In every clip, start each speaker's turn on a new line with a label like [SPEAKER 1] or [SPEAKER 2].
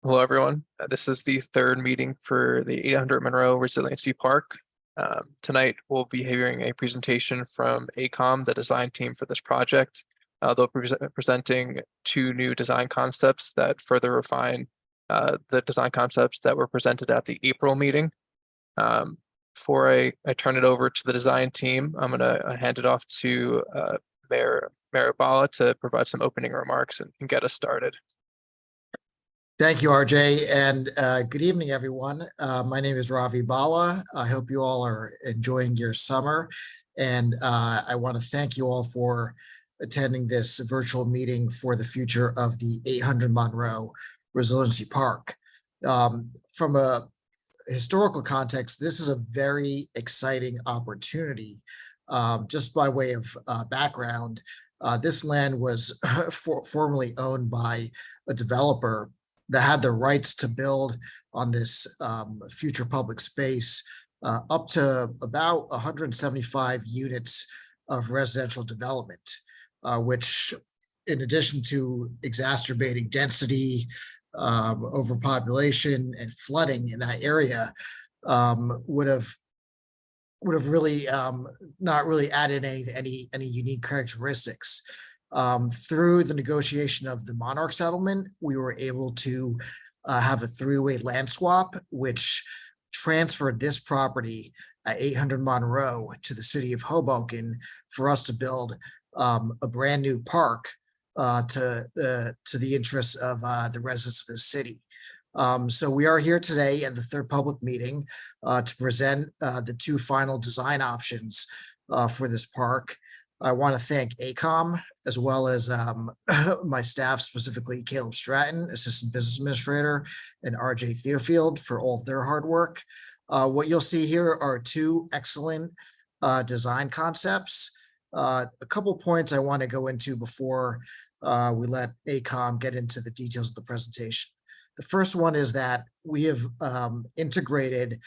[SPEAKER 1] Hello, everyone. This is the third meeting for the 800 Monroe Resiliency Park. Tonight, we'll be hearing a presentation from AECOM, the design team for this project. They'll be presenting two new design concepts that further refine the design concepts that were presented at the April meeting. Before I turn it over to the design team, I'm going to hand it off to Mayor Bala to provide some opening remarks and get us started.
[SPEAKER 2] Thank you, RJ, and good evening, everyone. My name is Ravi Bala. I hope you all are enjoying your summer, and I want to thank you all for attending this virtual meeting for the future of the 800 Monroe Resiliency Park. From a historical context, this is a very exciting opportunity. Just by way of background, this land was formerly owned by a developer that had the rights to build on this future public space up to about 175 units of residential development, which, in addition to exacerbating density, overpopulation, and flooding in that area, would have really not really added any unique characteristics. Through the negotiation of the Monarch settlement, we were able to have a three-way land swap, which transferred this property at 800 Monroe to the city of Hoboken for us to build a brand new park to the interests of the residents of the city. So we are here today at the third public meeting to present the two final design options for this park. I want to thank AECOM, as well as my staff, specifically Caleb Stratton, Assistant Business Administrator, and RJ Theofield for all of their hard work. What you'll see here are two excellent design concepts. A couple points I want to go into before we let AECOM get into the details of the presentation. The first one is that we have integrated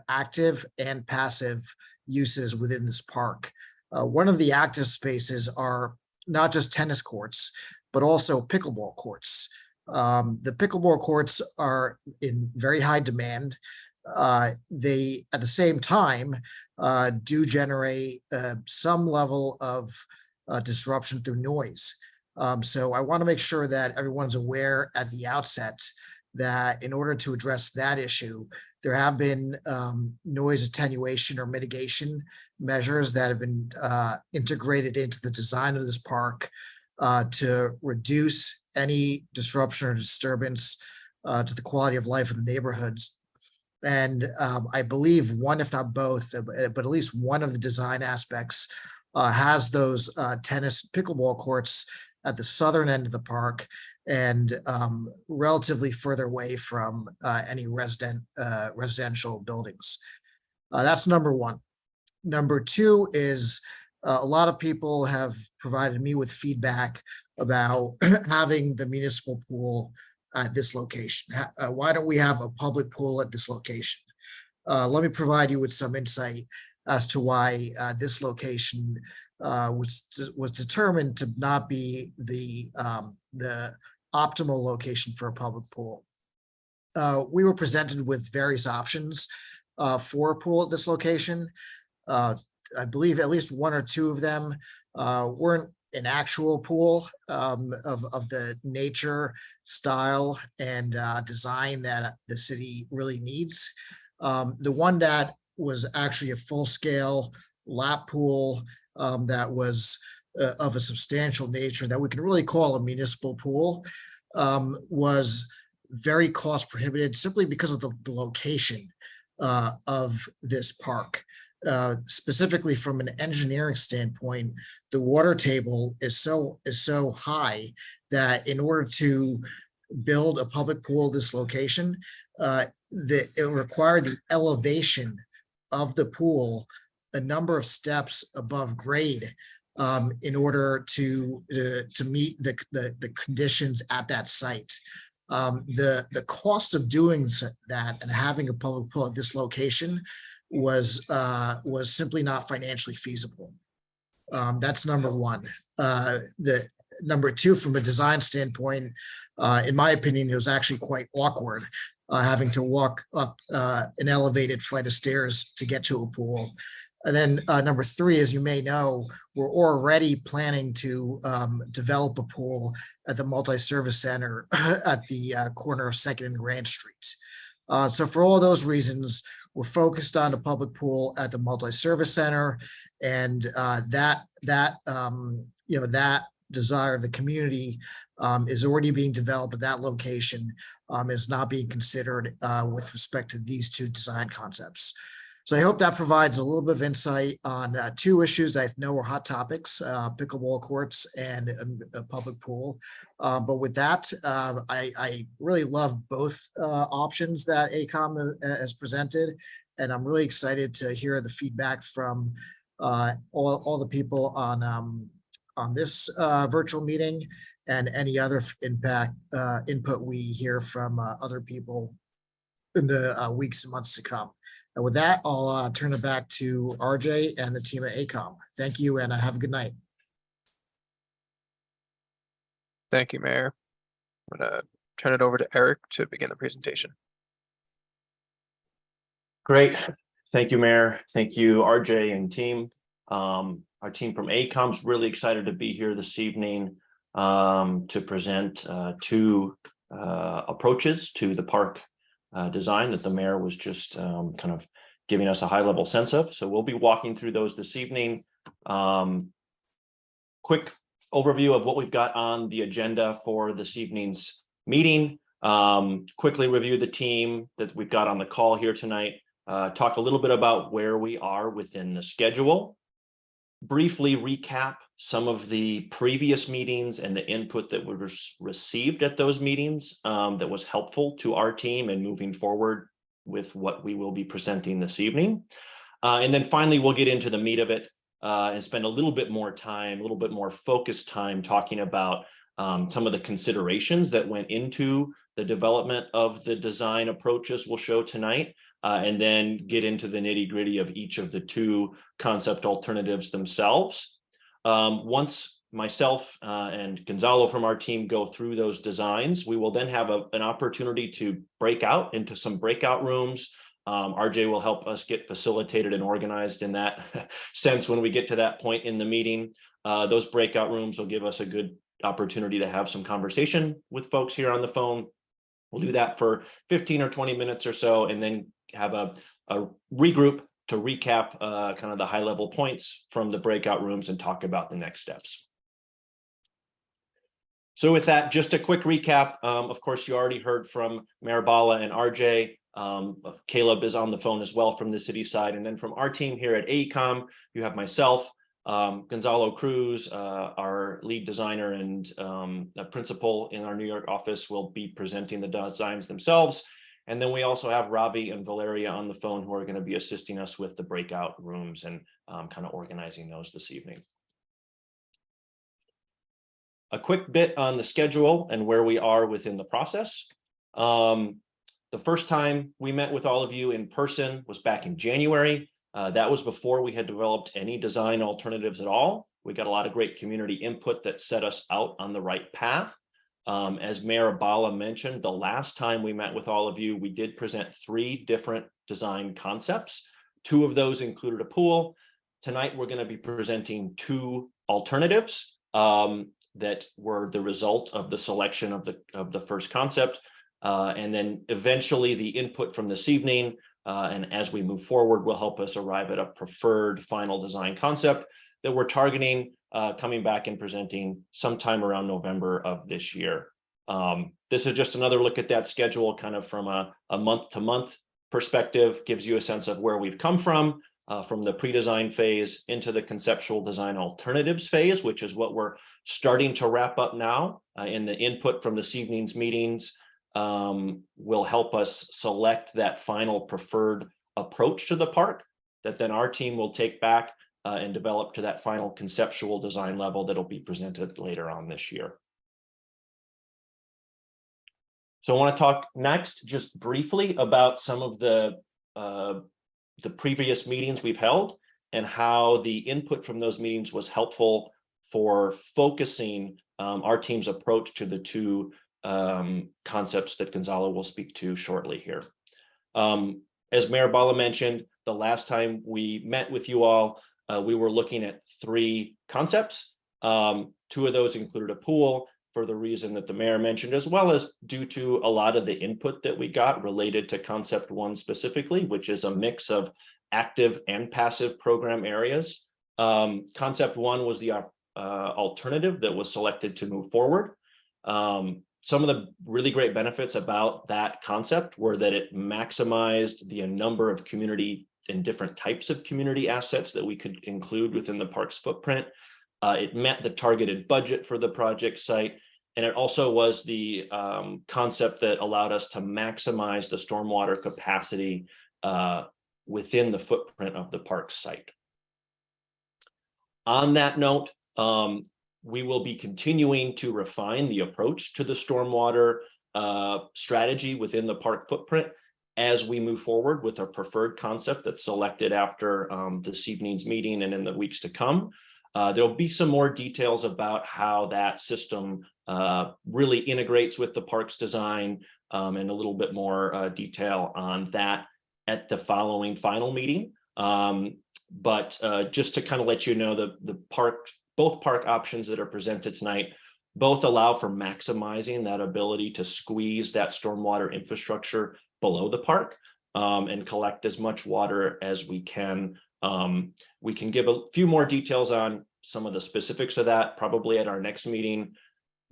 [SPEAKER 2] active and passive uses within this park. One of the active spaces are not just tennis courts, but also pickleball courts. The pickleball courts are in very high demand. They, at the same time, do generate some level of disruption through noise. So I want to make sure that everyone's aware at the outset that in order to address that issue, there have been noise attenuation or mitigation measures that have been integrated into the design of this park to reduce any disruption or disturbance to the quality of life of the neighborhoods. And I believe one, if not both, but at least one of the design aspects has those tennis pickleball courts at the southern end of the park and relatively further away from any residential buildings. That's number one. Number two is a lot of people have provided me with feedback about having the municipal pool at this location. Why don't we have a public pool at this location? Let me provide you with some insight as to why this location was determined to not be the optimal location for a public pool. We were presented with various options for a pool at this location. I believe at least one or two of them weren't an actual pool of the nature, style, and design that the city really needs. The one that was actually a full-scale lap pool that was of a substantial nature that we can really call a municipal pool was very cost prohibitive simply because of the location of this park. Specifically from an engineering standpoint, the water table is so high that in order to build a public pool at this location, it required the elevation of the pool a number of steps above grade in order to meet the conditions at that site. The cost of doing that and having a public pool at this location was simply not financially feasible. That's number one. Number two, from a design standpoint, in my opinion, it was actually quite awkward having to walk up an elevated flight of stairs to get to a pool. And then number three, as you may know, we're already planning to develop a pool at the multi-service center at the corner of 2nd and Grand Streets. So for all those reasons, we're focused on a public pool at the multi-service center, and that desire of the community is already being developed at that location, is not being considered with respect to these two design concepts. So I hope that provides a little bit of insight on two issues that I know are hot topics, pickleball courts and a public pool. But with that, I really love both options that ACOM has presented, and I'm really excited to hear the feedback from all the people on this virtual meeting and any other input we hear from other people in the weeks and months to come. And with that, I'll turn it back to RJ and the team at ACOM. Thank you, and have a good night.
[SPEAKER 1] Thank you, Mayor. I'm gonna turn it over to Eric to begin the presentation.
[SPEAKER 3] Great. Thank you, Mayor. Thank you, RJ and team. Our team from ACOM is really excited to be here this evening to present two approaches to the park design that the mayor was just kind of giving us a high-level sense of. So we'll be walking through those this evening. Quick overview of what we've got on the agenda for this evening's meeting. Quickly review the team that we've got on the call here tonight. Talk a little bit about where we are within the schedule. Briefly recap some of the previous meetings and the input that was received at those meetings that was helpful to our team and moving forward with what we will be presenting this evening. And then finally, we'll get into the meat of it and spend a little bit more time, a little bit more focused time talking about some of the considerations that went into the development of the design approaches we'll show tonight. And then get into the nitty-gritty of each of the two concept alternatives themselves. Once myself and Gonzalo from our team go through those designs, we will then have an opportunity to break out into some breakout rooms. RJ will help us get facilitated and organized in that sense when we get to that point in the meeting. Those breakout rooms will give us a good opportunity to have some conversation with folks here on the phone. We'll do that for 15 or 20 minutes or so, and then have a regroup to recap kind of the high level points from the breakout rooms and talk about the next steps. So with that, just a quick recap. Of course, you already heard from Mayor Bala and RJ. Caleb is on the phone as well from the city side. And then from our team here at AECOM, you have myself, Gonzalo Cruz, our lead designer and principal in our New York office, will be presenting the designs themselves. And then we also have Ravi and Valeria on the phone who are going to be assisting us with the breakout rooms and kind of organizing those this evening. A quick bit on the schedule and where we are within the process. The first time we met with all of you in person was back in January. That was before we had developed any design alternatives at all. We got a lot of great community input that set us out on the right path. As Mayor Bala mentioned, the last time we met with all of you, we did present 3 different design concepts. 2 of those included a pool. Tonight, we're going to be presenting 2 alternatives that were the result of the selection of the first concept. And then eventually the input from this evening, and as we move forward, will help us arrive at a preferred final design concept that we're targeting coming back and presenting sometime around November of this year. This is just another look at that schedule kind of from a month-to-month perspective, gives you a sense of where we've come from the pre-design phase into the conceptual design alternatives phase, which is what we're starting to wrap up now. And the input from this evening's meetings will help us select that final preferred approach to the park that then our team will take back and develop to that final conceptual design level that'll be presented later on this year. So I want to talk next just briefly about some of the previous meetings we've held and how the input from those meetings was helpful for focusing our team's approach to the two concepts that Gonzalo will speak to shortly here. As Mayor Bala mentioned, the last time we met with you all, we were looking at 3 concepts. 2 of those included a pool for the reason that the mayor mentioned, as well as due to a lot of the input that we got related to concept 1 specifically, which is a mix of active and passive program areas. Concept 1 was the alternative that was selected to move forward. Some of the really great benefits about that concept were that it maximized the number of community and different types of community assets that we could include within the park's footprint. It met the targeted budget for the project site, and it also was the concept that allowed us to maximize the stormwater capacity within the footprint of the park site. On that note, we will be continuing to refine the approach to the stormwater strategy within the park footprint as we move forward with our preferred concept that's selected after this evening's meeting and in the weeks to come. There'll be some more details about how that system really integrates with the park's design, and a little bit more detail on that at the following final meeting. But just to kind of let you know, both park options that are presented tonight both allow for maximizing that ability to squeeze that stormwater infrastructure below the park and collect as much water as we can. We can give a few more details on some of the specifics of that probably at our next meeting.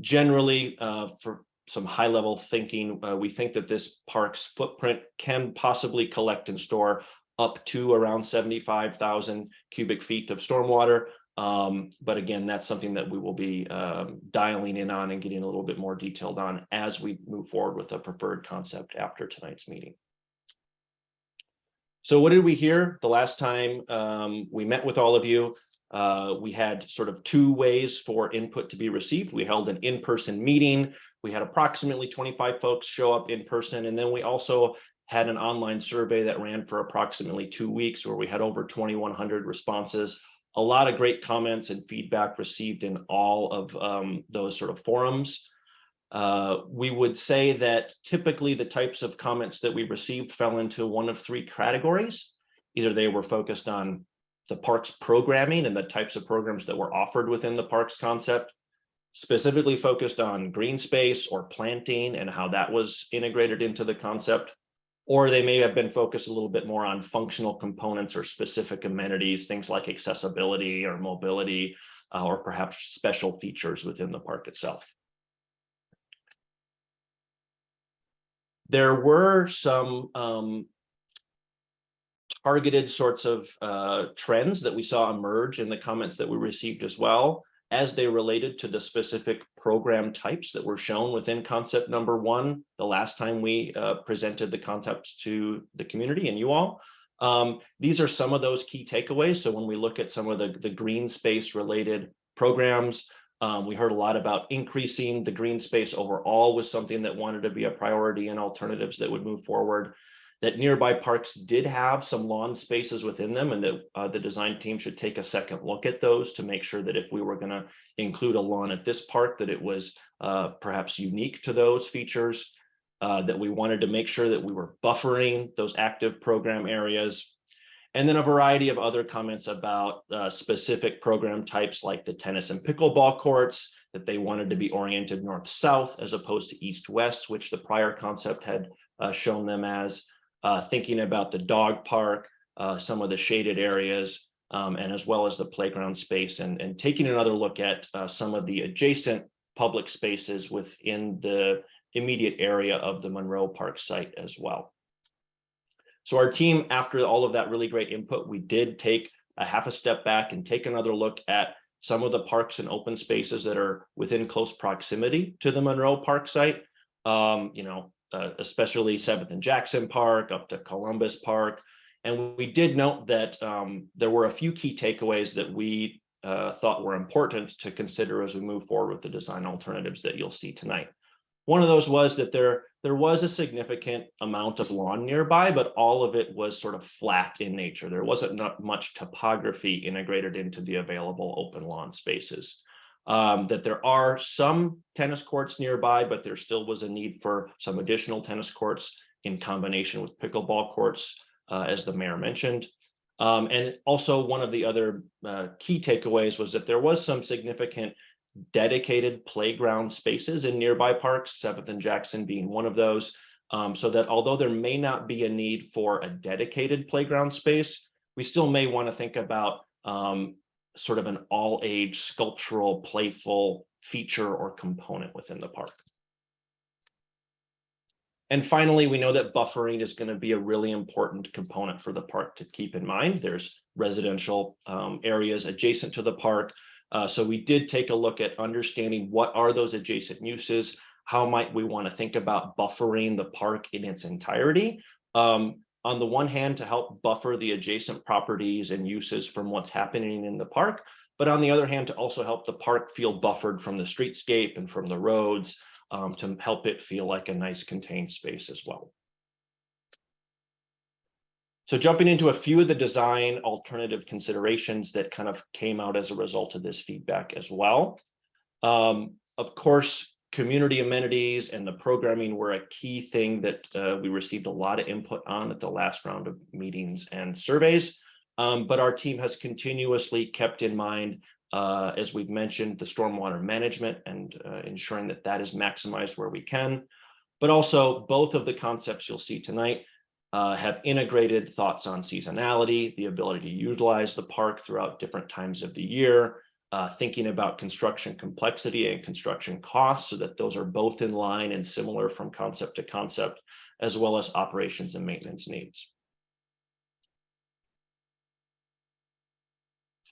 [SPEAKER 3] Generally, for some high-level thinking, we think that this park's footprint can possibly collect and store up to around 75,000 cubic feet of stormwater. But again, that's something that we will be dialing in on and getting a little bit more detailed on as we move forward with a preferred concept after tonight's meeting. So what did we hear the last time we met with all of you? We had sort of 2 ways for input to be received. We held an in-person meeting. We had approximately 25 folks show up in person, and then we also had an online survey that ran for approximately 2 weeks where we had over 2,100 responses. A lot of great comments and feedback received in all of those sort of forums. We would say that typically the types of comments that we received fell into one of 3 categories. Either they were focused on the park's programming and the types of programs that were offered within the park's concept, specifically focused on green space or planting and how that was integrated into the concept, or they may have been focused a little bit more on functional components or specific amenities, things like accessibility or mobility, or perhaps special features within the park itself. There were some targeted sorts of trends that we saw emerge in the comments that we received as well, as they related to the specific program types that were shown within concept number 1 the last time we presented the concepts to the community and you all. These are some of those key takeaways. So when we look at some of the green space related programs, we heard a lot about increasing the green space overall was something that wanted to be a priority and alternatives that would move forward. That nearby parks did have some lawn spaces within them, and that the design team should take a second look at those to make sure that if we were going to include a lawn at this park, that it was perhaps unique to those features, that we wanted to make sure that we were buffering those active program areas. And then a variety of other comments about specific program types like the tennis and pickleball courts, that they wanted to be oriented north-south as opposed to east-west, which the prior concept had shown them as. Thinking about the dog park, some of the shaded areas, and as well as the playground space, and taking another look at some of the adjacent public spaces within the immediate area of the Monroe Park site as well. So our team, after all of that really great input, we did take a half a step back and take another look at some of the parks and open spaces that are within close proximity to the Monroe Park site. Especially 7th and Jackson Park up to Columbus Park. And we did note that there were a few key takeaways that we thought were important to consider as we move forward with the design alternatives that you'll see tonight. One of those was that there was a significant amount of lawn nearby, but all of it was sort of flat in nature. There wasn't much topography integrated into the available open lawn spaces. that there are some tennis courts nearby, but there still was a need for some additional tennis courts in combination with pickleball courts, as the mayor mentioned. And also one of the other key takeaways was that there was some significant dedicated playground spaces in nearby parks, 7th and Jackson being one of those, so that although there may not be a need for a dedicated playground space, we still may want to think about sort of an all-age sculptural, playful feature or component within the park. And finally, we know that buffering is going to be a really important component for the park to keep in mind. There's residential areas adjacent to the park. So we did take a look at understanding what are those adjacent uses, how might we want to think about buffering the park in its entirety. On the one hand, to help buffer the adjacent properties and uses from what's happening in the park, but on the other hand, to also help the park feel buffered from the streetscape and from the roads, to help it feel like a nice contained space as well. So jumping into a few of the design alternative considerations that kind of came out as a result of this feedback as well. Of course, community amenities and the programming were a key thing that we received a lot of input on at the last round of meetings and surveys. But our team has continuously kept in mind, as we've mentioned, the stormwater management and ensuring that that is maximized where we can. But also both of the concepts you'll see tonight have integrated thoughts on seasonality, the ability to utilize the park throughout different times of the year, thinking about construction complexity and construction costs so that those are both in line and similar from concept to concept, as well as operations and maintenance needs.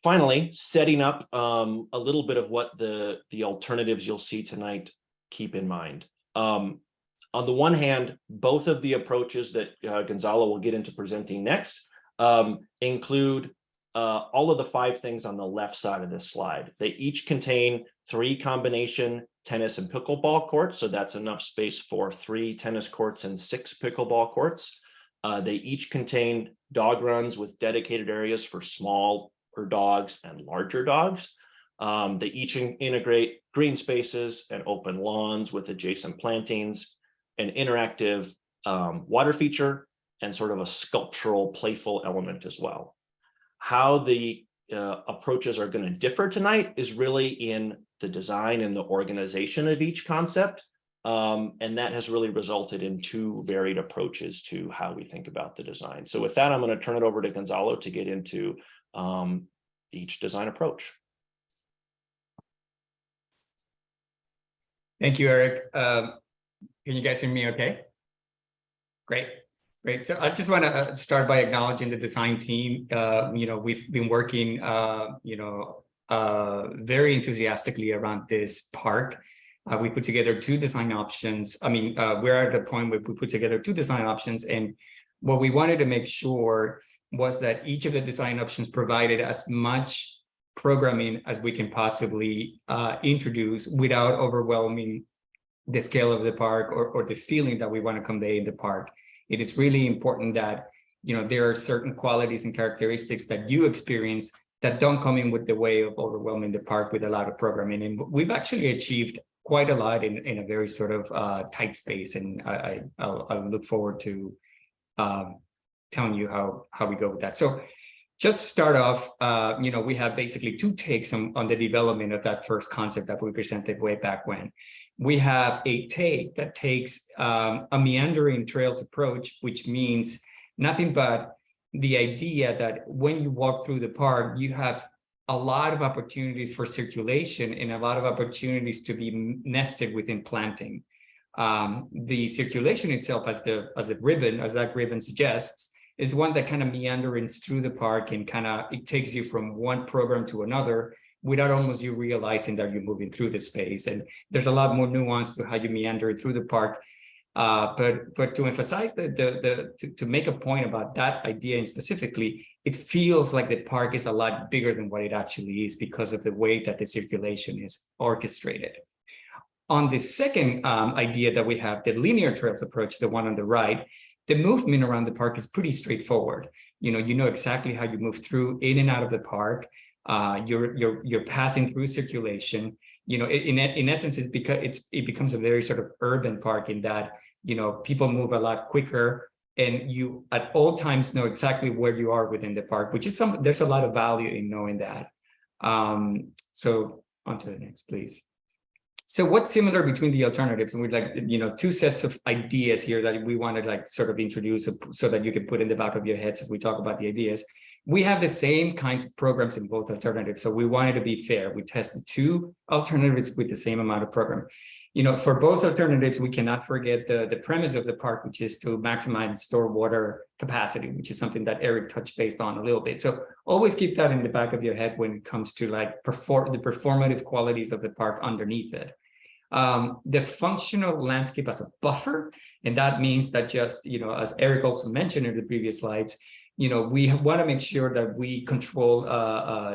[SPEAKER 3] Finally, setting up a little bit of what the alternatives you'll see tonight keep in mind. On the one hand, both of the approaches that Gonzalo will get into presenting next include all of the 5 things on the left side of this slide. They each contain 3 combination tennis and pickleball courts, so that's enough space for 3 tennis courts and 6 pickleball courts. They each contain dog runs with dedicated areas for smaller dogs and larger dogs. They each integrate green spaces and open lawns with adjacent plantings, an interactive water feature, and sort of a sculptural, playful element as well. How the approaches are going to differ tonight is really in the design and the organization of each concept. And that has really resulted in 2 varied approaches to how we think about the design. So with that, I'm going to turn it over to Gonzalo to get into each design approach.
[SPEAKER 4] Thank you, Eric. Can you guys hear me okay? Great. So I just want to start by acknowledging the design team. We've been working, very enthusiastically around this park. We put together 2 design options. We're at a point where we put together 2 design options, and what we wanted to make sure was that each of the design options provided as much programming as we can possibly introduce without overwhelming the scale of the park or the feeling that we want to convey in the park. It is really important that there are certain qualities and characteristics that you experience that don't come in with the way of overwhelming the park with a lot of programming. And we've actually achieved quite a lot in a very sort of tight space. And I'll look forward to telling you how we go with that. So just start off, we have basically 2 takes on the development of that first concept that we presented way back when. We have a take that takes a meandering trails approach, which means nothing but the idea that when you walk through the park, you have a lot of opportunities for circulation and a lot of opportunities to be nested within planting. The circulation itself, as that ribbon suggests, is one that kind of meanders through the park and it takes you from one program to another without almost you realizing that you're moving through the space. And there's a lot more nuance to how you meander through the park. But to emphasize to make a point about that idea and specifically, it feels like the park is a lot bigger than what it actually is because of the way that the circulation is orchestrated. On the second idea that we have, the linear trails approach, the one on the right, the movement around the park is pretty straightforward. You know exactly how you move through, in and out of the park. You're passing through circulation. In essence, it's because it becomes a very sort of urban park in that people move a lot quicker, and you at all times know exactly where you are within the park, which is there's a lot of value in knowing that. So on to the next, please. So what's similar between the alternatives? And we'd like, two sets of ideas here that we want to like sort of introduce so that you can put in the back of your heads as we talk about the ideas. We have the same kinds of programs in both alternatives. So we wanted to be fair. We tested two alternatives with the same amount of program. For both alternatives, we cannot forget the premise of the park, which is to maximize and store water capacity, which is something that Eric touched base on a little bit. So always keep that in the back of your head when it comes to like the performative qualities of the park underneath it. The functional landscape as a buffer, and that means that just, as Eric also mentioned in the previous slides, we want to make sure that we control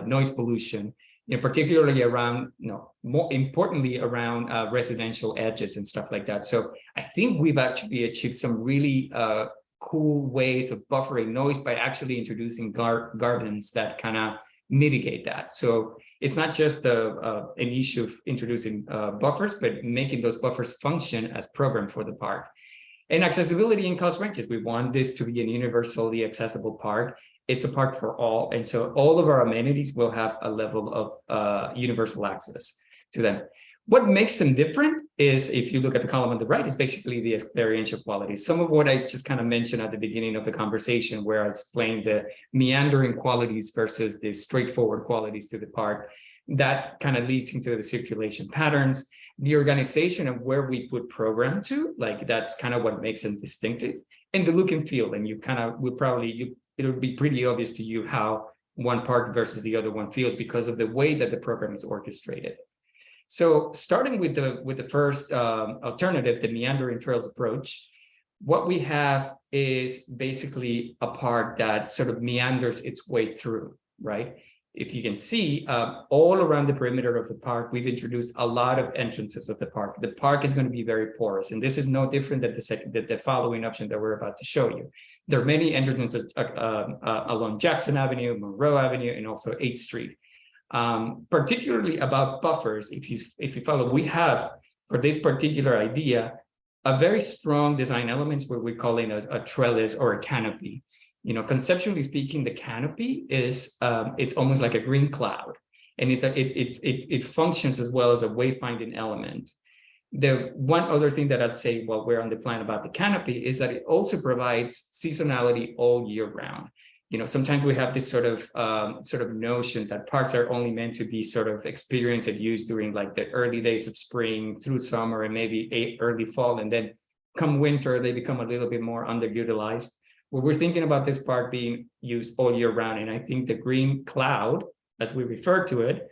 [SPEAKER 4] noise pollution, particularly around, more importantly, around residential edges and stuff like that. So I think we've actually achieved some really cool ways of buffering noise by actually introducing gardens that kind of mitigate that. So it's not just an issue of introducing buffers, but making those buffers function as program for the park. And accessibility and cost ranges. We want this to be an universally accessible park. It's a park for all. And so all of our amenities will have a level of universal access to them. What makes them different is, if you look at the column on the right, is basically the experiential qualities. Some of what I just kind of mentioned at the beginning of the conversation, where I explained the meandering qualities versus the straightforward qualities to the park, that kind of leads into the circulation patterns, the organization of where we put program to, like that's kind of what makes them distinctive, and the look and feel. And you kind of will probably, it'll be pretty obvious to you how one park versus the other one feels because of the way that the program is orchestrated. So starting with the first alternative, the meandering trails approach, what we have is basically a park that sort of meanders its way through, right? If you can see, all around the perimeter of the park, we've introduced a lot of entrances of the park. The park is going to be very porous, and this is no different than the following option that we're about to show you. There are many entrances along Jackson Avenue, Monroe Avenue, and also 8th Street. Particularly about buffers, if you follow, we have, for this particular idea, a very strong design elements where we call in a trellis or a canopy. Conceptually speaking, the canopy is it's almost like a green cloud, and it functions as well as a wayfinding element. The one other thing that I'd say while we're on the plan about the canopy is that it also provides seasonality all year round. Sometimes we have this sort of notion that parks are only meant to be sort of experienced and used during like the early days of spring through summer and maybe early fall, and then come winter they become a little bit more underutilized. Well, we're thinking about this park being used all year round, and I think the green cloud, as we refer to it,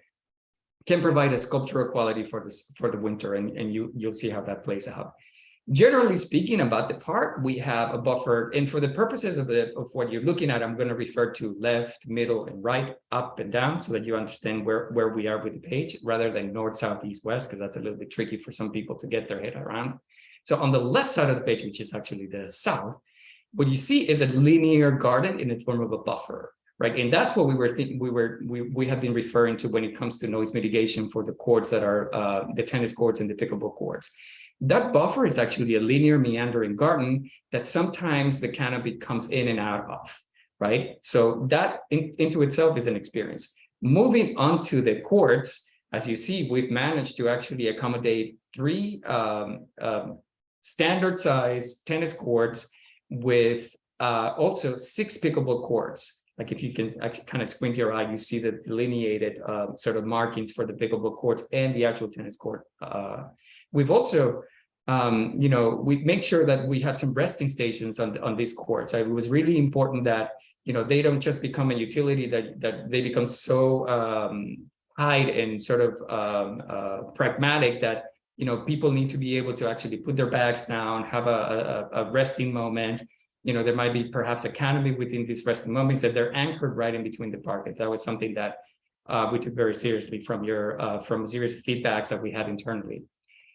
[SPEAKER 4] can provide a sculptural quality for the winter, and you'll see how that plays out. Generally speaking, about the park, we have a buffer, and for the purposes of what you're looking at, I'm going to refer to left, middle, and right, up and down, so that you understand where we are with the page, rather than north, south, east, west, because that's a little bit tricky for some people to get their head around. So on the left side of the page, which is actually the south, what you see is a linear garden in the form of a buffer, right? And that's what we have been referring to when it comes to noise mitigation for the courts that are the tennis courts and the pickleball courts. That buffer is actually a linear meandering garden that sometimes the canopy comes in and out of, right? So that into itself is an experience. Moving on to the courts, as you see, we've managed to actually accommodate 3 standard size tennis courts with also 6 pickleball courts. Like if you can actually kind of squint your eye, you see the delineated sort of markings for the pickleball courts and the actual tennis court. We've also, we make sure that we have some resting stations on these courts. It was really important that, they don't just become a utility, that they become so hide and sort of pragmatic that, people need to be able to actually put their bags down, have a resting moment. There might be perhaps a canopy within these resting moments that they're anchored right in between the park. If that was something that we took very seriously from a series of feedbacks that we had internally.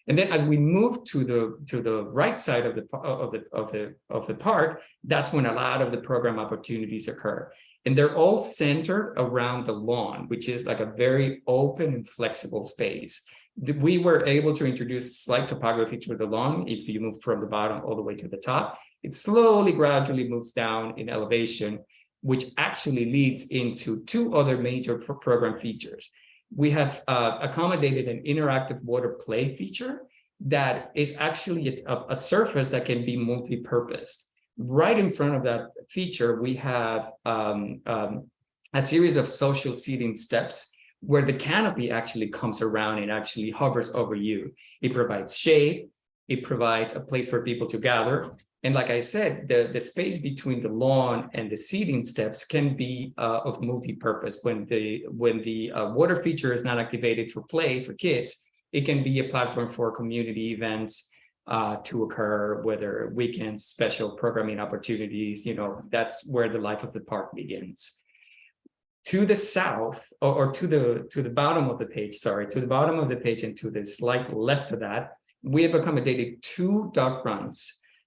[SPEAKER 4] And then as we move to the right side of the park, that's when a lot of the program opportunities occur. And they're all centered around the lawn, which is like a very open and flexible space. We were able to introduce slight topography to the lawn. If you move from the bottom all the way to the top, it slowly, gradually moves down in elevation, which actually leads into two other major program features. We have accommodated an interactive water play feature that is actually a surface that can be multi-purposed. Right in front of that feature, we have a series of social seating steps where the canopy actually comes around and actually hovers over you. It provides shade, it provides a place for people to gather. And like I said, the space between the lawn and the seating steps can be of multi-purpose. When the water feature is not activated for play for kids, it can be a platform for community events to occur, whether weekends, special programming opportunities, that's where the life of the park begins. To the south, or to the bottom of the page, to the bottom of the page and to the slight left of that, we have accommodated two dog runs.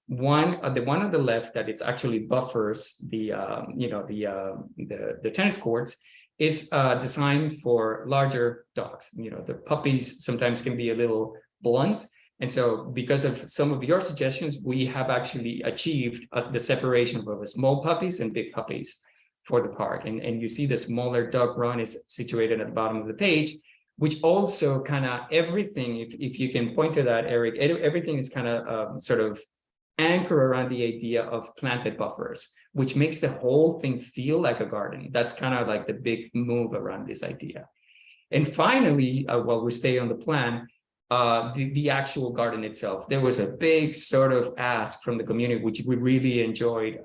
[SPEAKER 4] The one on the left that it's actually buffers the tennis courts is designed for larger dogs. The puppies sometimes can be a little blunt. And so because of some of your suggestions, we have actually achieved the separation of small puppies and big puppies for the park. And you see the smaller dog run is situated at the bottom of the page, which also kind of everything, if you can point to that, Eric, everything is kind of sort of anchor around the idea of planted buffers, which makes the whole thing feel like a garden. That's kind of like the big move around this idea. And finally, while we stay on the plan, the actual garden itself, there was a big sort of ask from the community, which we really enjoyed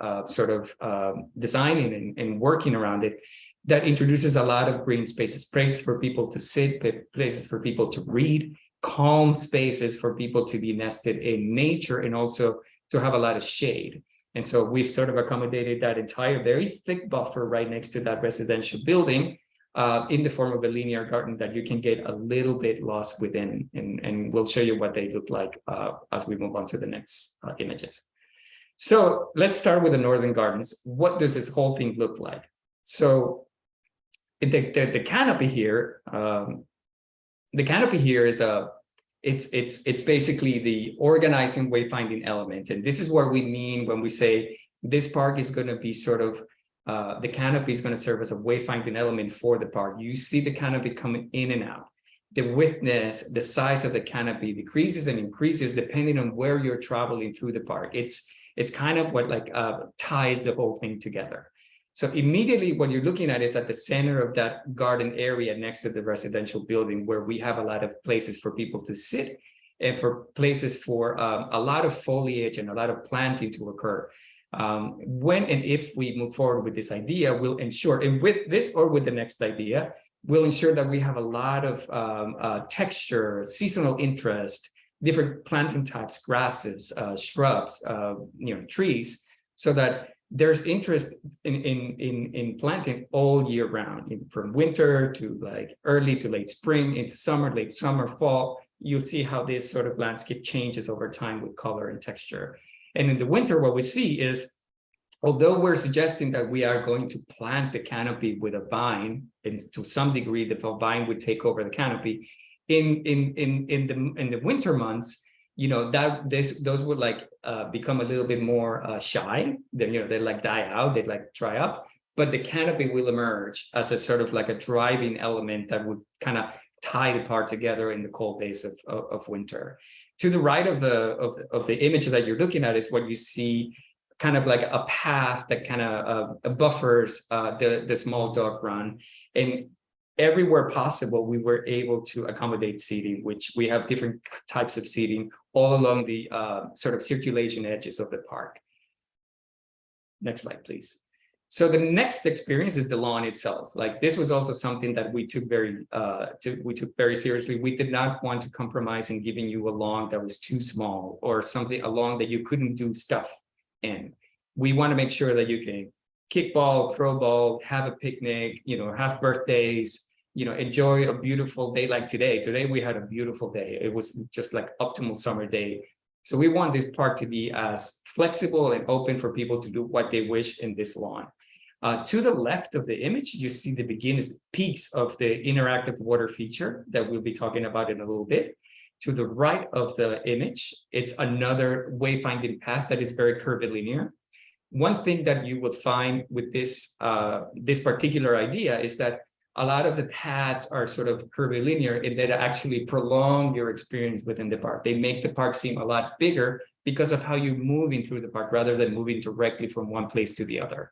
[SPEAKER 4] designing and working around it, that introduces a lot of green spaces, places for people to sit, places for people to read, calm spaces for people to be nested in nature, and also to have a lot of shade. And so we've sort of accommodated that entire very thick buffer right next to that residential building in the form of a linear garden that you can get a little bit lost within. And we'll show you what they look like as we move on to the next images. So let's start with the Northern Gardens. What does this whole thing look like? So the canopy here, is it's basically the organizing wayfinding element. And this is what we mean when we say this park is going to be sort of the canopy is going to serve as a wayfinding element for the park. You see the canopy coming in and out. The widthness, the size of the canopy decreases and increases depending on where you're traveling through the park. It's kind of what ties the whole thing together. So immediately what you're looking at is at the center of that garden area next to the residential building, where we have a lot of places for people to sit and for places for a lot of foliage and a lot of planting to occur. When and if we move forward with this idea, we'll ensure, and with this or with the next idea, we'll ensure that we have a lot of texture, seasonal interest, different planting types, grasses, shrubs, trees, so that there's interest in planting all year round, from winter to early to late spring, into summer, late summer, fall. You'll see how this sort of landscape changes over time with color and texture. And in the winter, what we see is, although we're suggesting that we are going to plant the canopy with a vine, and to some degree, the vine would take over the canopy, in the winter months, those would become a little bit more shy. Then they die out, they dry up. But the canopy will emerge as a sort of a driving element that would kind of tie the park together in the cold days of winter. To the right of the image that you're looking at is what you see, kind of like a path that kind of buffers the small dog run. And everywhere possible, we were able to accommodate seating, which we have different types of seating all along the sort of circulation edges of the park. Next slide, please. So the next experience is the lawn itself. This was also something that we took very seriously. We did not want to compromise in giving you a lawn that was too small, or a lawn that you couldn't do stuff in. We want to make sure that you can kickball, throw ball, have a picnic, have birthdays, enjoy a beautiful day like today. Today we had a beautiful day. It was just optimal summer day. So we want this park to be as flexible and open for people to do what they wish in this lawn. To the left of the image, you see the peaks of the interactive water feature that we'll be talking about in a little bit. To the right of the image, it's another wayfinding path that is very curvilinear. One thing that you would find with this particular idea is that a lot of the paths are sort of curvilinear and that actually prolong your experience within the park. They make the park seem a lot bigger because of how you're moving through the park rather than moving directly from one place to the other.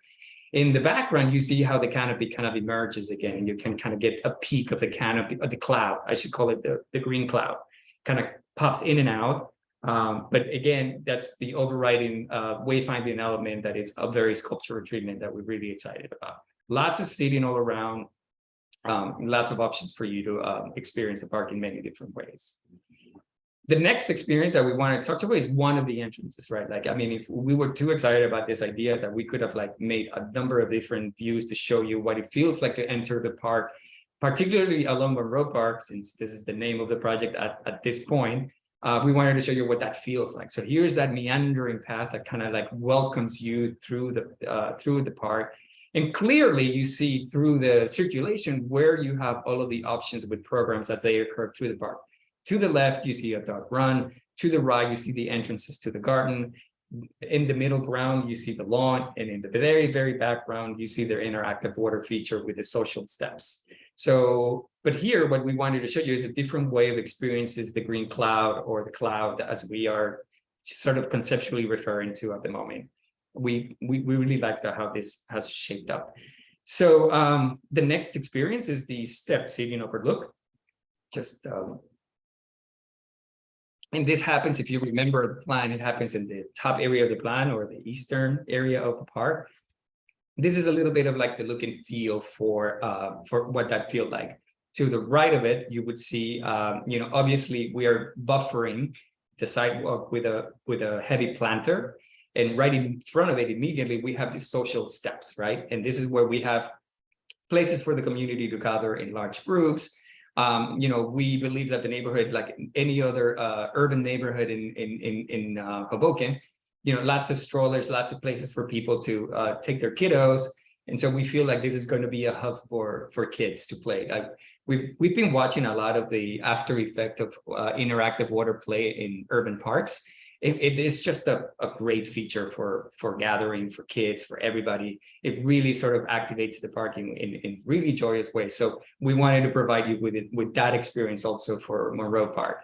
[SPEAKER 4] In the background, you see how the canopy kind of emerges again, and you can kind of get a peak of the canopy, of the cloud, I should call it the green cloud, kind of pops in and out. But again, that's the overriding wayfinding element that is a very sculptural treatment that we're really excited about. Lots of seating all around, lots of options for you to experience the park in many different ways. The next experience that we want to talk about is one of the entrances, right? Like, I mean, if we were too excited about this idea that we could have like made a number of different views to show you what it feels like to enter the park, particularly along Monroe Park, since this is the name of the project at this point. We wanted to show you what that feels like. So here's that meandering path that kind of like welcomes you through the park. And clearly you see through the circulation where you have all of the options with programs as they occur through the park. To the left, you see a dog run. To the right, you see the entrances to the garden. In the middle ground, you see the lawn. And in the very, very background, you see their interactive water feature with the social steps. So, but here, what we wanted to show you is a different way of experiences the green cloud or the cloud as we are sort of conceptually referring to at the moment. We really like how this has shaped up. So the next experience is the step seating overlook. Just and this happens, if you remember the plan, it happens in the top area of the plan or the eastern area of the park. This is a little bit of like the look and feel for what that feels like. To the right of it, you would see, obviously we are buffering the sidewalk with a heavy planter, and right in front of it immediately we have these social steps, right? And this is where we have places for the community to gather in large groups. We believe that the neighborhood, like any other urban neighborhood in Hoboken, lots of strollers, lots of places for people to take their kiddos. And so we feel like this is going to be a hub for kids to play. Like we've been watching a lot of the after effect of interactive water play in urban parks. It is just a great feature for gathering, for kids, for everybody. It really sort of activates the park in really joyous ways. So we wanted to provide you with that experience also for Monroe Park.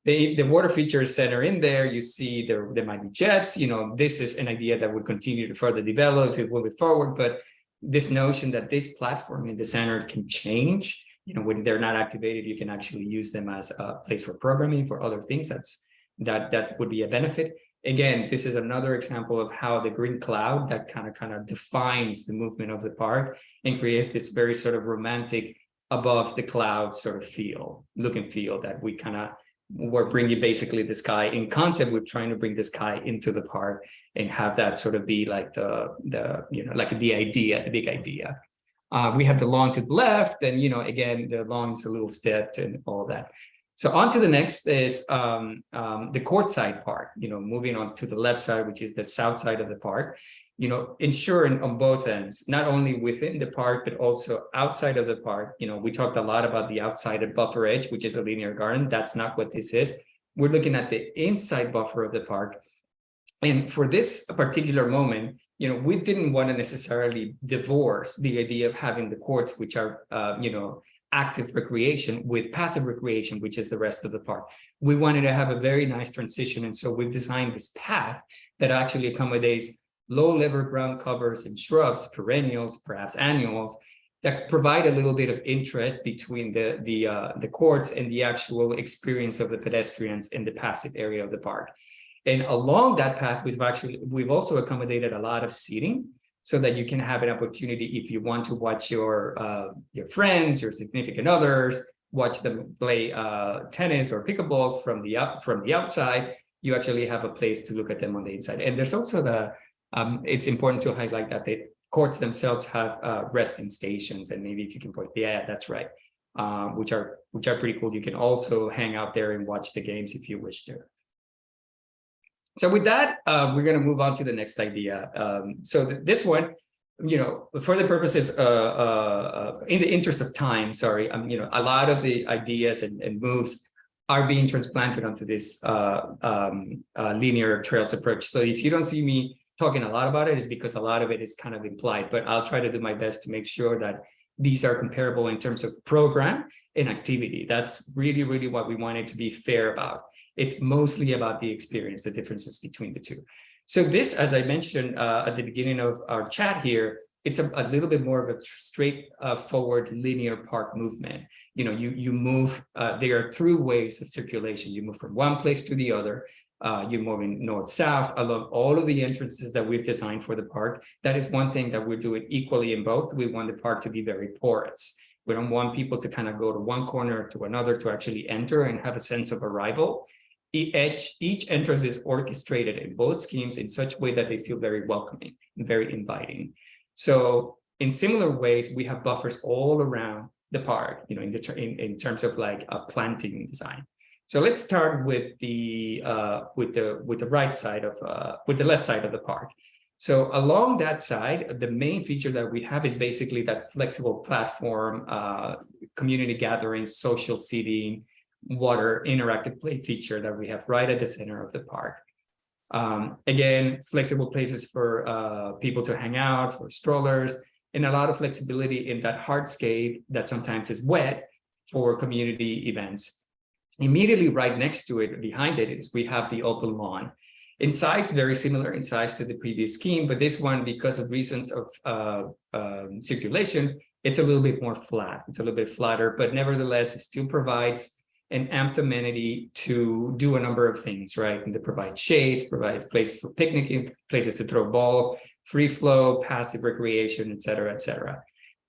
[SPEAKER 4] The water features center in there, you see there might be jets. This is an idea that would continue to further develop if it will be forward, but this notion that this platform in the center can change, when they're not activated, you can actually use them as a place for programming, for other things. That would be a benefit. Again, this is another example of how the green cloud that kind of defines the movement of the park and creates this very sort of romantic above the cloud sort of look and feel that we're bringing basically the sky in concept. We're trying to bring the sky into the park and have that sort of be like the big idea. We have the lawn to the left, and again, the lawn is a little stepped and all that. So on to the next is the courtside part, moving on to the left side, which is the south side of the park, ensuring on both ends, not only within the park, but also outside of the park. We talked a lot about the outside buffer edge, which is a linear garden. That's not what this is. We're looking at the inside buffer of the park. And for this particular moment, we didn't want to necessarily divorce the idea of having the courts, which are, active recreation with passive recreation, which is the rest of the park. We wanted to have a very nice transition. And so we've designed this path that actually accommodates low-level ground covers and shrubs, perennials, perhaps annuals, that provide a little bit of interest between the courts and the actual experience of the pedestrians in the passive area of the park. And along that path, we've also accommodated a lot of seating, so that you can have an opportunity if you want to watch your friends, your significant others, watch them play tennis or pickleball from the outside. You actually have a place to look at them on the inside. And there's also it's important to highlight that the courts themselves have resting stations, and maybe if you can point, yeah, that's right, which are pretty cool. You can also hang out there and watch the games if you wish to. So with that, we're going to move on to the next idea. So this one, for the purposes, in the interest of time, sorry, a lot of the ideas and moves are being transplanted onto this linear trails approach. So if you don't see me talking a lot about it, it's because a lot of it is kind of implied, but I'll try to do my best to make sure that these are comparable in terms of program and activity. That's really, really what we wanted to be fair about. It's mostly about the experience, the differences between the two. So this, as I mentioned at the beginning of our chat here, it's a little bit more of a straight forward linear park movement. You move, there are through ways of circulation. You move from one place to the other. You're moving north-south along all of the entrances that we've designed for the park. That is one thing that we're doing equally in both. We want the park to be very porous. We don't want people to kind of go to one corner to another to actually enter and have a sense of arrival. Each entrance is orchestrated in both schemes in such a way that they feel very welcoming and very inviting. So in similar ways, we have buffers all around the park, in terms of like a planting design. So let's start with the right side of with the left side of the park. So along that side, the main feature that we have is basically that flexible platform, community gatherings, social seating, water, interactive play feature that we have right at the center of the park. Again, flexible places for people to hang out, for strollers, and a lot of flexibility in that hardscape that sometimes is wet for community events. Immediately right next to it, behind it, is we have the open lawn. In size, very similar in size to the previous scheme, but this one, because of reasons of circulation, it's a little bit more flat. It's a little bit flatter, but nevertheless, it still provides an amped amenity to do a number of things, right? And to provide shades, provides places for picnicking, places to throw a ball, free flow, passive recreation, et cetera, et cetera.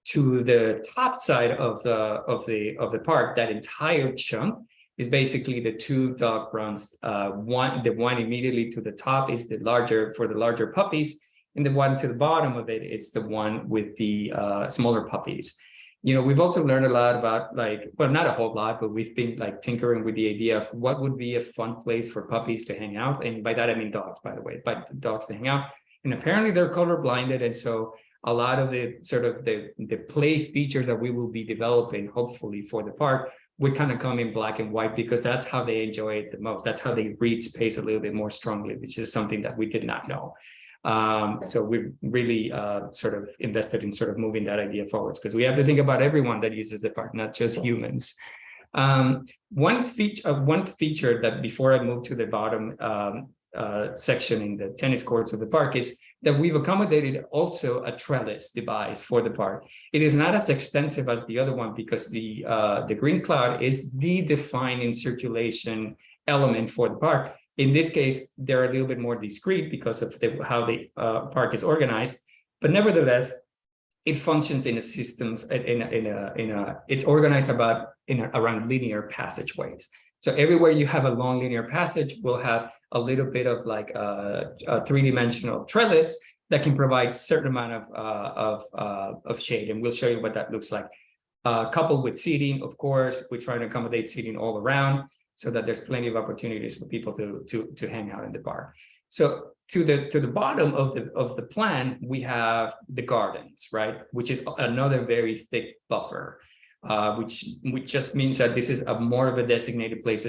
[SPEAKER 4] To the top side of the park, that entire chunk is basically the two dog runs. The one immediately to the top is the larger for the larger puppies, and the one to the bottom of it is the one with the smaller puppies. We've also learned a lot about not a whole lot, but we've been tinkering with the idea of what would be a fun place for puppies to hang out. And by that, I mean dogs, by the way, but dogs to hang out. And apparently they're color blinded. And so a lot of the sort of the play features that we will be developing, hopefully for the park, would kind of come in black and white because that's how they enjoy it the most. That's how they read space a little bit more strongly, which is something that we did not know. So we've really sort of invested in sort of moving that idea forwards because we have to think about everyone that uses the park, not just humans. One feature that before I move to the bottom section in the tennis courts of the park is that we've accommodated also a trellis device for the park. It is not as extensive as the other one because the green cloud is the defining circulation element for the park. In this case, they're a little bit more discreet because of how the park is organized, but nevertheless, it functions in a systems it's organized around linear passageways. So everywhere you have a long linear passage will have a little bit of a three-dimensional trellis that can provide a certain amount of shade, and we'll show you what that looks like. Coupled with seating, of course, we try to accommodate seating all around, so that there's plenty of opportunities for people to hang out in the park. So to the bottom of the plan, we have the gardens, right? Which is another very thick buffer, which just means that this is more of a designated place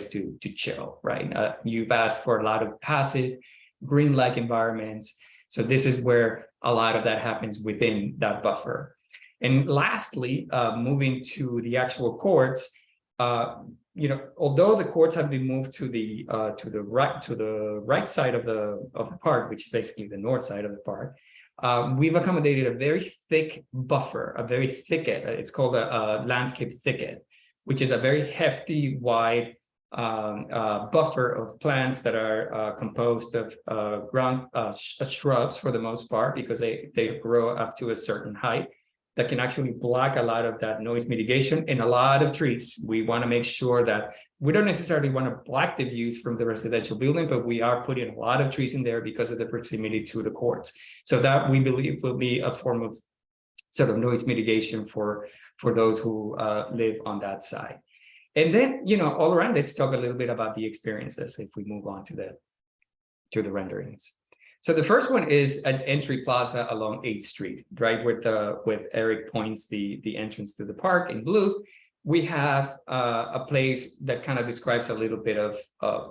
[SPEAKER 4] to chill, right? You've asked for a lot of passive green-like environments. So this is where a lot of that happens within that buffer. And lastly, moving to the actual courts, although the courts have been moved to the right side of the park, which is basically the north side of the park, we've accommodated a very thick buffer, a very thicket. It's called a landscape thicket, which is a very hefty, wide buffer of plants that are composed of ground shrubs for the most part, because they grow up to a certain height that can actually block a lot of that noise mitigation, and a lot of trees. We want to make sure that we don't necessarily want to block the views from the residential building, but we are putting a lot of trees in there because of the proximity to the courts. So that we believe will be a form of sort of noise mitigation for those who live on that side. And then, all around, let's talk a little bit about the experiences if we move on to the renderings. So the first one is an entry plaza along 8th Street, right? With Eric points the entrance to the park in blue. We have a place that kind of describes a little bit of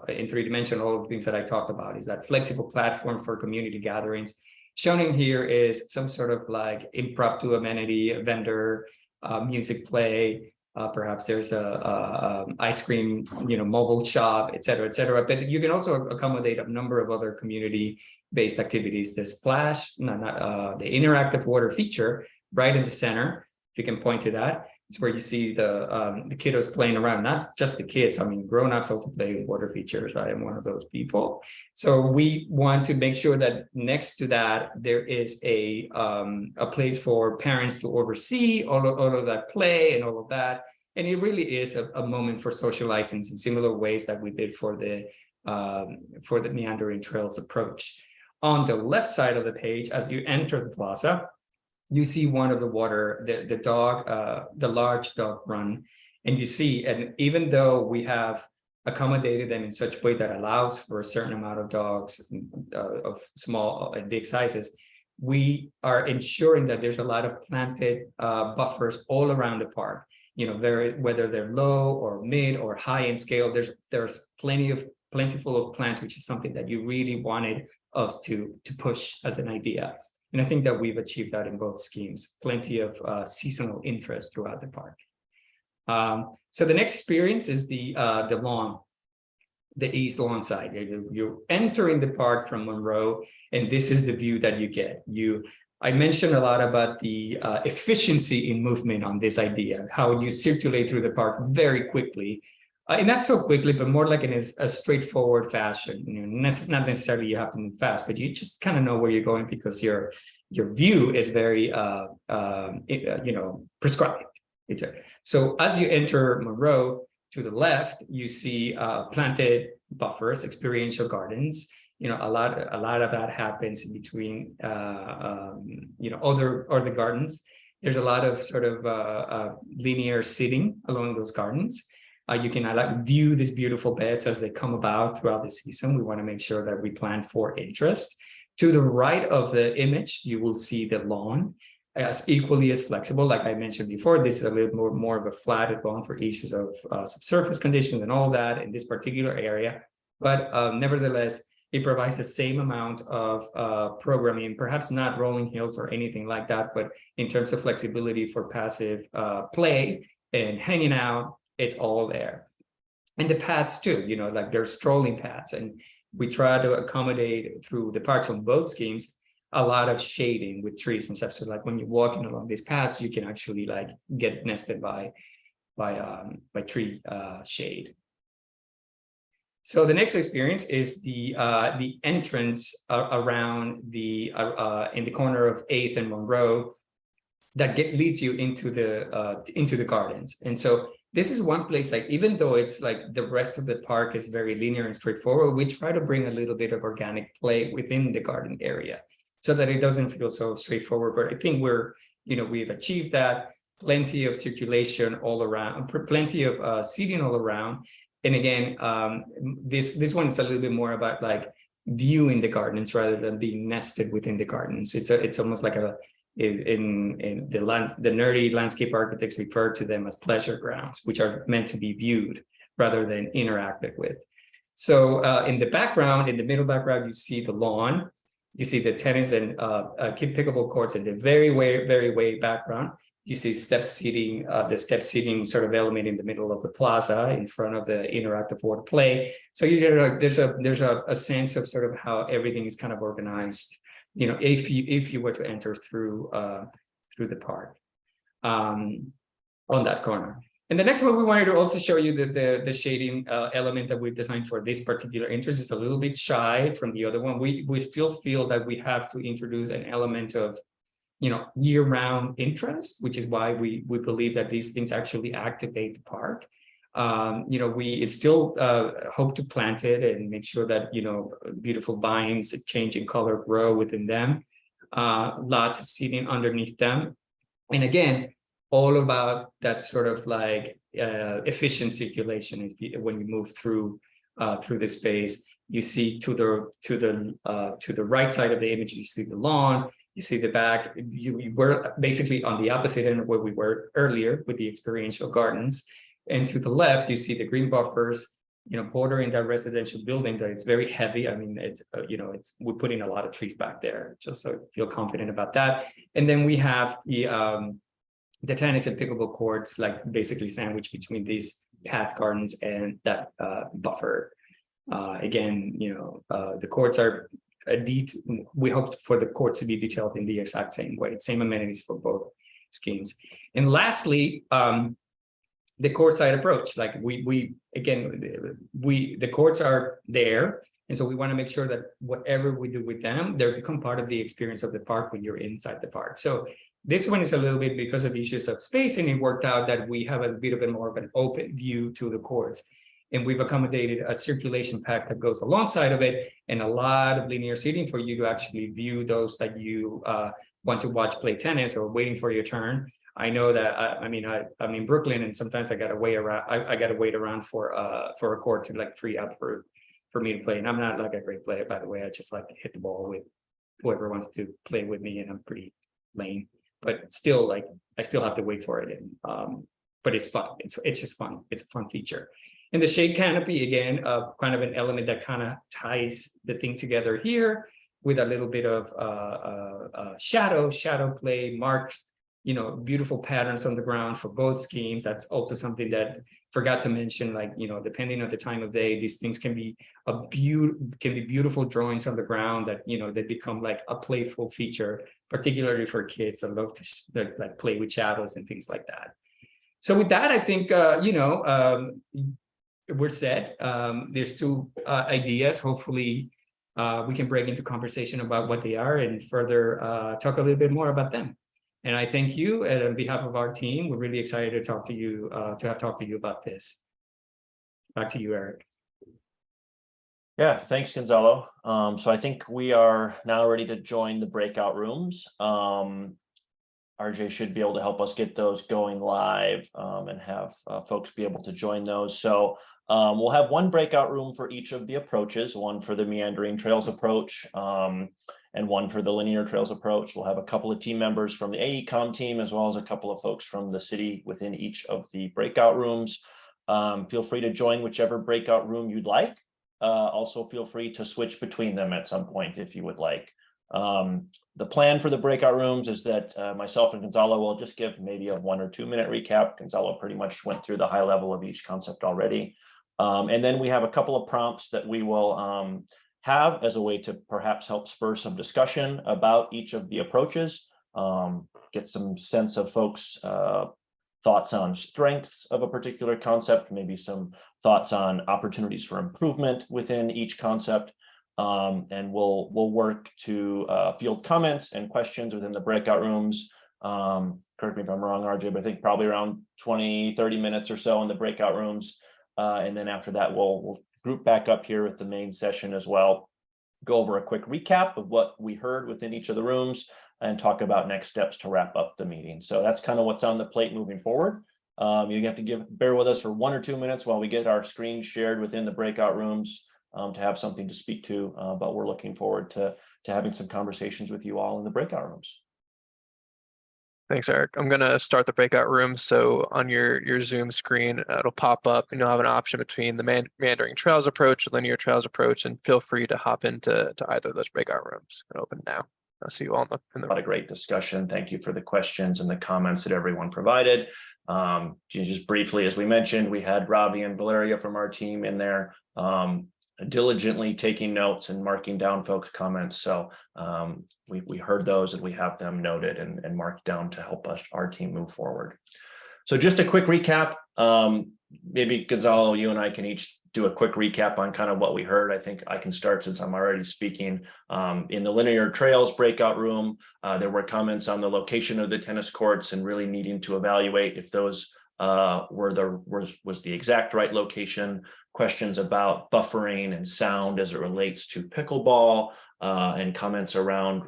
[SPEAKER 4] in 3D all of the things that I talked about, is that flexible platform for community gatherings. Shown in here is some sort of like impromptu amenity, a vendor, music play, perhaps there's a ice cream, mobile shop, et cetera, but you can also accommodate a number of other community-based activities. The splash, the interactive water feature right in the center, if you can point to that, it's where you see the kiddos playing around, not just the kids. I mean, grown-ups also play with water features. I am one of those people. So we want to make sure that next to that, there is a place for parents to oversee all of that play and all of that. And it really is a moment for socializing in similar ways that we did for the Meandering Trails approach. On the left side of the page, as you enter the plaza, you see one of the large dog run, and you see, and even though we have accommodated them in such a way that allows for a certain amount of dogs of small and big sizes, we are ensuring that there's a lot of planted buffers all around the park. Whether they're low or mid or high in scale, there's plentiful of plants, which is something that you really wanted us to push as an idea. And I think that we've achieved that in both schemes, plenty of seasonal interest throughout the park. So the next experience is the lawn, the east lawn side. You're entering the park from Monroe, and this is the view that you get. I mentioned a lot about the efficiency in movement on this idea, how you circulate through the park very quickly. And not so quickly, but more like in a straightforward fashion. Not necessarily you have to move fast, but you just kind of know where you're going because your view is very prescribed. So as you enter Monroe, to the left, you see planted buffers, experiential gardens. A lot of that happens in between other gardens. There's a lot of sort of linear seating along those gardens. You can view these beautiful beds as they come about throughout the season. We want to make sure that we plan for interest. To the right of the image, you will see the lawn as equally as flexible. Like I mentioned before, this is a little more of a flatted lawn for issues of subsurface conditions and all that in this particular area. But nevertheless, it provides the same amount of programming, perhaps not rolling hills or anything like that, but in terms of flexibility for passive play and hanging out, it's all there. And the paths too, like there's strolling paths, and we try to accommodate through the parks on both schemes a lot of shading with trees and stuff. So like when you're walking along these paths, you can actually like get nested by tree shade. So the next experience is the entrance around in the corner of 8th and Monroe that leads you into the gardens. And so this is one place, like, even though it's like the rest of the park is very linear and straightforward, we try to bring a little bit of organic play within the garden area so that it doesn't feel so straightforward. But I think we've achieved that. Plenty of circulation all around, plenty of seating all around. And again, this one is a little bit more about like viewing the gardens rather than being nested within the gardens. It's almost like in the nerdy landscape architects refer to them as pleasure grounds, which are meant to be viewed rather than interacted with. So in the background, in the middle background, you see the lawn, you see the tennis and pickleball courts in the very way background. You see step seating, the step seating sort of element in the middle of the plaza in front of the interactive water play. So there's a sense of sort of how everything is kind of organized, if you were to enter through the park on that corner. And the next one, we wanted to also show you the shading element that we've designed for this particular interest is a little bit shy from the other one. We still feel that we have to introduce an element of year-round interest, which is why we believe that these things actually activate the park. We still hope to plant it and make sure that beautiful vines change in color grow within them. Lots of seating underneath them, and again, all about that sort of like efficient circulation when you move through the space. You see to the right side of the image, you see the lawn, you see the back. You were basically on the opposite end of where we were earlier with the experiential gardens. And to the left, you see the green buffers, bordering that residential building that it's very heavy. I mean, we're putting a lot of trees back there, just so I feel confident about that. And then we have the tennis and pickleball courts, like basically sandwiched between these path gardens and that buffer. Again, the courts are we hope for the courts to be detailed in the exact same way, same amenities for both schemes. And lastly, the courtside approach, like the courts are there, and so we want to make sure that whatever we do with them, they become part of the experience of the park when you're inside the park. So this one is a little bit because of issues of space, and it worked out that we have a bit of more of an open view to the courts. And we've accommodated a circulation pack that goes alongside of it, and a lot of linear seating for you to actually view those that you want to watch play tennis or waiting for your turn. I know that I'm in Brooklyn, and sometimes I gotta wait around. I gotta wait around for a court to like free up for me to play. And I'm not like a great player, by the way. I just like to hit the ball with whoever wants to play with me, and I'm pretty lame. But still, like I still have to wait for it. And but it's fun. It's just fun. It's a fun feature. And the shade canopy, again, kind of an element that kind of ties the thing together here with a little bit of shadow play, marks, beautiful patterns on the ground for both schemes. That's also something that forgot to mention, like, depending on the time of day, these things can be beautiful drawings on the ground that, they become like a playful feature, particularly for kids that love to like play with shadows and things like that. So with that, I think, we're set. There's two ideas. Hopefully, we can break into conversation about what they are and further talk a little bit more about them. And I thank you, and on behalf of our team, we're really excited to talk to you, to have talked to you about this. Back to you, Eric.
[SPEAKER 3] Yeah, thanks, Gonzalo. So I think we are now ready to join the breakout rooms. RJ should be able to help us get those going live and have folks be able to join those. So we'll have one breakout room for each of the approaches, one for the meandering trails approach and one for the linear trails approach. We'll have a couple of team members from the AECOM team, as well as a couple of folks from the city within each of the breakout rooms. Feel free to join whichever breakout room you'd like. Also feel free to switch between them at some point if you would like. The plan for the breakout rooms is that myself and Gonzalo will just give maybe a 1 or 2 minute recap. Gonzalo pretty much went through the high level of each concept already. And then we have a couple of prompts that we will have as a way to perhaps help spur some discussion about each of the approaches, get some sense of folks' thoughts on strengths of a particular concept, maybe some thoughts on opportunities for improvement within each concept. And we'll work to field comments and questions within the breakout rooms. Correct me if I'm wrong, RJ, but I think probably around 20-30 minutes or so in the breakout rooms. And then after that, we'll group back up here at the main session as well, go over a quick recap of what we heard within each of the rooms and talk about next steps to wrap up the meeting. So that's kind of what's on the plate moving forward. You have to bear with us for 1 or 2 minutes while we get our screen shared within the breakout rooms to have something to speak to, but we're looking forward to having some conversations with you all in the breakout rooms.
[SPEAKER 1] Thanks, Eric. I'm going to start the breakout room. So on your Zoom screen, it'll pop up and you'll have an option between the meandering trails approach, linear trails approach, and feel free to hop into either of those breakout rooms. And open now. I'll see you all in the
[SPEAKER 3] A lot of great discussion. Thank you for the questions and the comments that everyone provided. Just briefly, as we mentioned, we had Ravi and Valeria from our team in there diligently taking notes and marking down folks' comments. So we heard those and we have them noted and marked down to help our team move forward. So just a quick recap. Maybe Gonzalo, you and I can each do a quick recap on kind of what we heard. I think I can start since I'm already speaking. In the linear trails breakout room, there were comments on the location of the tennis courts and really needing to evaluate if those was the exact right location. Questions about buffering and sound as it relates to pickleball, and comments around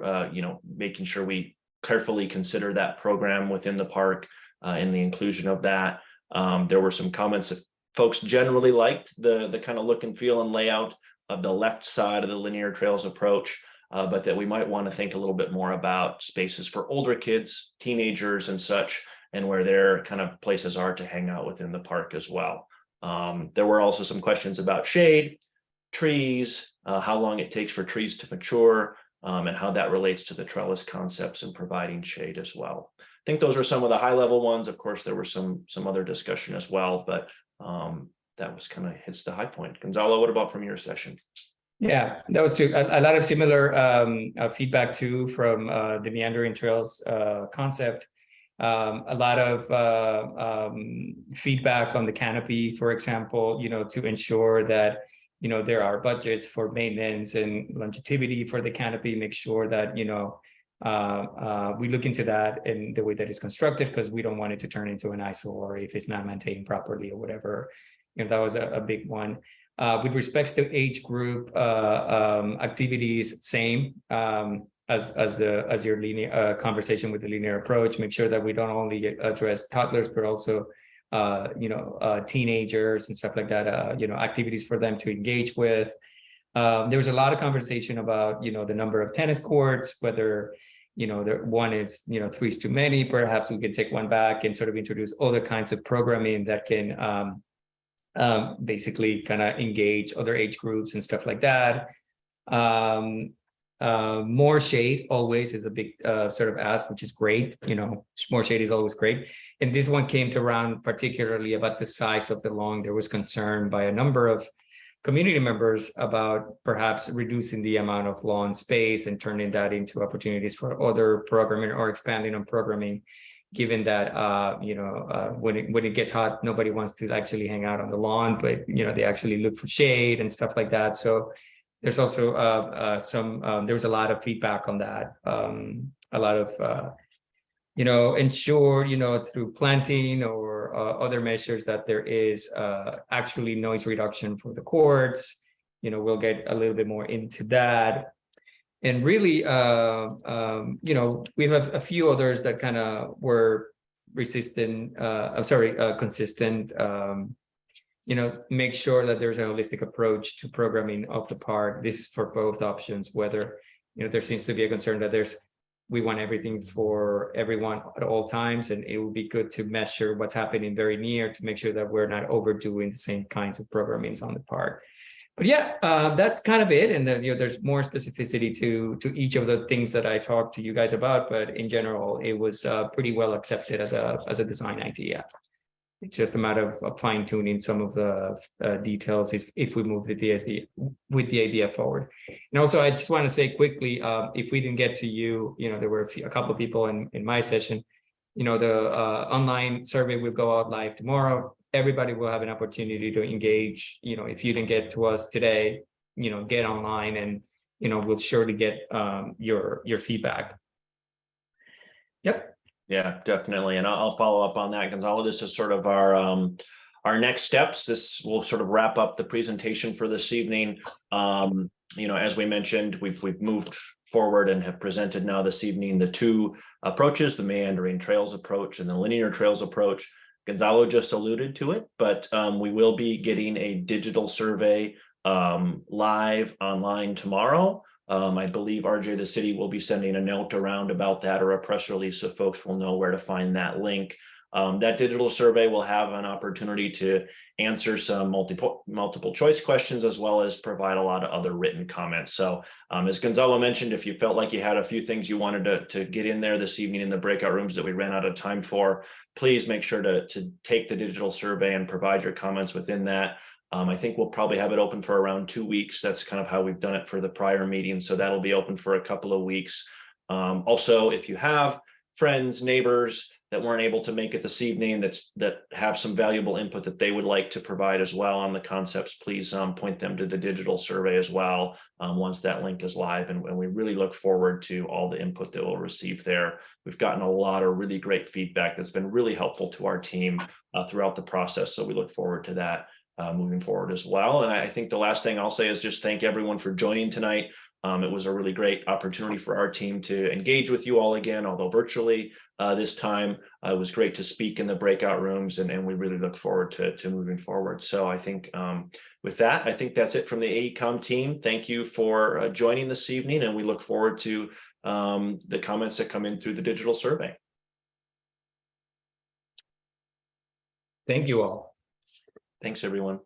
[SPEAKER 3] making sure we carefully consider that program within the park and the inclusion of that. There were some comments that folks generally liked the kind of look and feel and layout the left side of the linear trails approach, but that we might want to think a little bit more about spaces for older kids, teenagers and such, and where their kind of places are to hang out within the park as well. There were also some questions about shade, trees, how long it takes for trees to mature, and how that relates to the trellis concepts and providing shade as well. I think those are some of the high level ones. Of course, there were some other discussion as well, but that was kind of hits the high point. Gonzalo, what about from your session?
[SPEAKER 4] Yeah, that was too, a lot of similar feedback too from the meandering trails concept. A lot of feedback on the canopy, for example, to ensure that there are budgets for maintenance and longevity for the canopy. Make sure that we look into that in the way that it's constructed, because we don't want it to turn into an eyesore if it's not maintained properly or whatever. That was a big one. With respects to age group activities, same as your linear conversation with the linear approach. Make sure that we don't only address toddlers, but also teenagers and stuff like that. Activities for them to engage with. There was a lot of conversation about the number of tennis courts, whether one is 3 is too many. Perhaps we can take one back and sort of introduce other kinds of programming that can basically kind of engage other age groups and stuff like that. More shade always is a big sort of ask, which is great. More shade is always great. And this one came to around particularly about the size of the lawn. There was concern by a number of community members about perhaps reducing the amount of lawn space and turning that into opportunities for other programming or expanding on programming, given that when it gets hot, nobody wants to actually hang out on the lawn, but they actually look for shade and stuff like that. So there's also there was a lot of feedback on that. A lot of ensure through planting or other measures that there is actually noise reduction for the courts. We'll get a little bit more into that. And really, we have a few others that kind of were consistent. Make sure that there's a holistic approach to programming of the park. This is for both options, whether, there seems to be a concern that we want everything for everyone at all times. And it would be good to measure what's happening very near to make sure that we're not overdoing the same kinds of programmings on the park. But yeah, that's kind of it. And then, there's more specificity to each of the things that I talked to you guys about. But in general, it was pretty well accepted as a design idea. It's just a matter of fine tuning some of the details if we move with the idea forward. And also, I just want to say quickly, if we didn't get to you, there were a couple of people in my session. The online survey will go out live tomorrow. Everybody will have an opportunity to engage. If you didn't get to us today, get online and we'll surely get your feedback. Yep.
[SPEAKER 3] Yeah, definitely. And I'll follow up on that, Gonzalo. This is sort of our next steps. This will sort of wrap up the presentation for this evening. As we mentioned, we've moved forward and have presented now this evening the two approaches, the meandering trails approach and the linear trails approach. Gonzalo just alluded to it, but we will be getting a digital survey live online tomorrow. I believe RJ, the city, will be sending a note around about that or a press release so folks will know where to find that link. That digital survey will have an opportunity to answer some multiple choice questions, as well as provide a lot of other written comments. So as Gonzalo mentioned, if you felt like you had a few things you wanted to get in there this evening in the breakout rooms that we ran out of time for, please make sure to take the digital survey and provide your comments within that. I think we'll probably have it open for around 2 weeks. That's kind of how we've done it for the prior meeting. So that'll be open for a couple of weeks. Also, if you have friends, neighbors that weren't able to make it this evening, that have some valuable input that they would like to provide as well on the concepts, please point them to the digital survey as well once that link is live. And we really look forward to all the input that we'll receive there. We've gotten a lot of really great feedback that's been really helpful to our team throughout the process. So we look forward to that moving forward as well. And I think the last thing I'll say is just thank everyone for joining tonight. It was a really great opportunity for our team to engage with you all again, although virtually this time. It was great to speak in the breakout rooms, and we really look forward to moving forward. So I think with that, I think that's it from the AECOM team. Thank you for joining this evening, and we look forward to the comments that come in through the digital survey.
[SPEAKER 4] Thank you all.
[SPEAKER 3] Thanks, everyone.